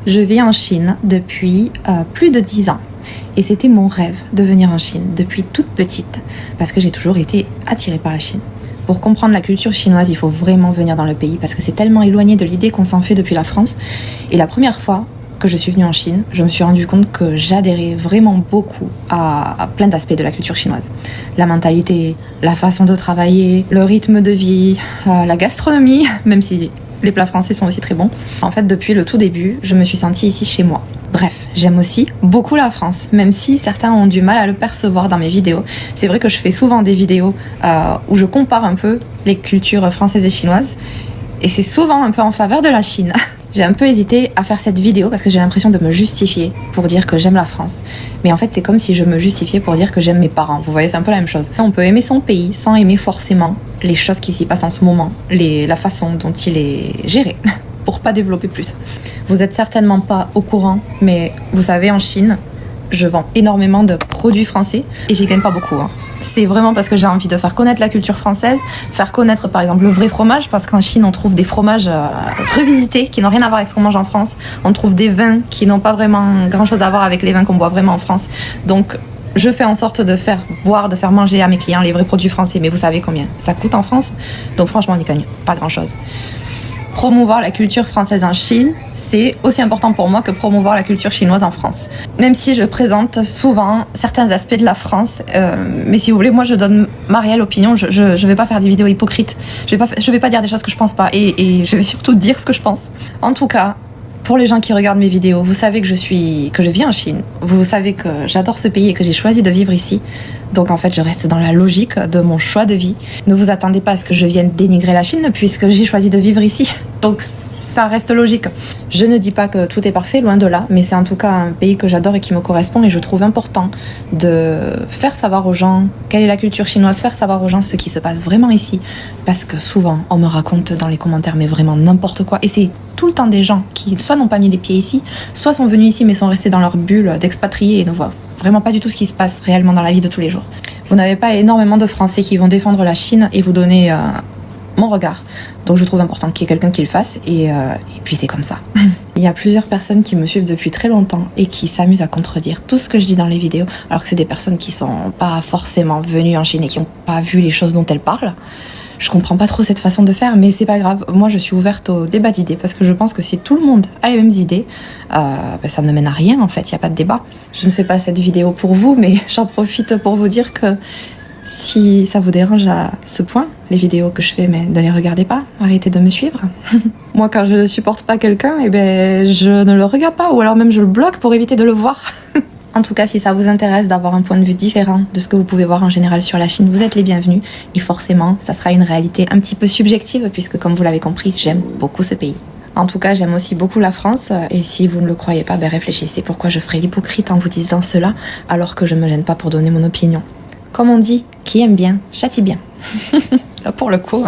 Je vis en Chine depuis plus de 10 ans. Et c'était mon rêve de venir en Chine depuis toute petite, parce que j'ai toujours été attirée par la Chine. Pour comprendre la culture chinoise, il faut vraiment venir dans le pays, parce que c'est tellement éloigné de l'idée qu'on s'en fait depuis la France. Et la première fois que je suis venue en Chine, je me suis rendu compte que j'adhérais vraiment beaucoup à plein d'aspects de la culture chinoise. La mentalité, la façon de travailler, le rythme de vie, la gastronomie, même si les plats français sont aussi très bons. En fait, depuis le tout début, je me suis sentie ici chez moi. Bref, j'aime aussi beaucoup la France, même si certains ont du mal à le percevoir dans mes vidéos. C'est vrai que je fais souvent des vidéos où je compare un peu les cultures françaises et chinoises, et c'est souvent un peu en faveur de la Chine. J'ai un peu hésité à faire cette vidéo parce que j'ai l'impression de me justifier pour dire que j'aime la France. Mais en fait, c'est comme si je me justifiais pour dire que j'aime mes parents. Vous voyez, c'est un peu la même chose. On peut aimer son pays sans aimer forcément les choses qui s'y passent en ce moment, la façon dont il est géré, pour pas développer plus. Vous êtes certainement pas au courant, mais vous savez, en Chine, je vends énormément de produits français et j'y gagne pas beaucoup. C'est vraiment parce que j'ai envie de faire connaître la culture française, faire connaître par exemple le vrai fromage, parce qu'en Chine on trouve des fromages revisités qui n'ont rien à voir avec ce qu'on mange en France. On trouve des vins qui n'ont pas vraiment grand chose à voir avec les vins qu'on boit vraiment en France. Donc je fais en sorte de faire boire, de faire manger à mes clients les vrais produits français, mais vous savez combien ça coûte en France, donc franchement on n'y gagne pas grand chose. Promouvoir la culture française en Chine, c'est aussi important pour moi que promouvoir la culture chinoise en France. Même si je présente souvent certains aspects de la France, mais si vous voulez, moi je donne ma réelle opinion, je vais pas faire des vidéos hypocrites, je vais pas dire des choses que je pense pas, et je vais surtout dire ce que je pense. En tout cas, pour les gens qui regardent mes vidéos, vous savez que je vis en Chine, vous savez que j'adore ce pays et que j'ai choisi de vivre ici. Donc en fait, je reste dans la logique de mon choix de vie. Ne vous attendez pas à ce que je vienne dénigrer la Chine puisque j'ai choisi de vivre ici. Donc ça reste logique. Je ne dis pas que tout est parfait, loin de là, mais c'est en tout cas un pays que j'adore et qui me correspond, et je trouve important de faire savoir aux gens quelle est la culture chinoise, faire savoir aux gens ce qui se passe vraiment ici, parce que souvent on me raconte dans les commentaires mais vraiment n'importe quoi, et c'est tout le temps des gens qui soit n'ont pas mis les pieds ici, soit sont venus ici mais sont restés dans leur bulle d'expatriés et ne voient vraiment pas du tout ce qui se passe réellement dans la vie de tous les jours. Vous n'avez pas énormément de Français qui vont défendre la Chine et vous donner mon regard. Donc je trouve important qu'il y ait quelqu'un qui le fasse, et puis c'est comme ça. Il y a plusieurs personnes qui me suivent depuis très longtemps et qui s'amusent à contredire tout ce que je dis dans les vidéos, alors que c'est des personnes qui sont pas forcément venues en Chine et qui n'ont pas vu les choses dont elles parlent. Je comprends pas trop cette façon de faire, mais c'est pas grave. Moi je suis ouverte au débat d'idées, parce que je pense que si tout le monde a les mêmes idées, ça ne mène à rien en fait, il n'y a pas de débat. Je ne fais pas cette vidéo pour vous, mais j'en profite pour vous dire que si ça vous dérange à ce point, les vidéos que je fais, mais ne les regardez pas, arrêtez de me suivre. Moi, quand je ne supporte pas quelqu'un, je ne le regarde pas, ou alors même je le bloque pour éviter de le voir. En tout cas, si ça vous intéresse d'avoir un point de vue différent de ce que vous pouvez voir en général sur la Chine, vous êtes les bienvenus. Et forcément, ça sera une réalité un petit peu subjective, puisque comme vous l'avez compris, j'aime beaucoup ce pays. En tout cas, j'aime aussi beaucoup la France, et si vous ne le croyez pas, réfléchissez pourquoi je ferais l'hypocrite en vous disant cela, alors que je me gêne pas pour donner mon opinion. Comme on dit, qui aime bien, châtie bien. Là pour le coup.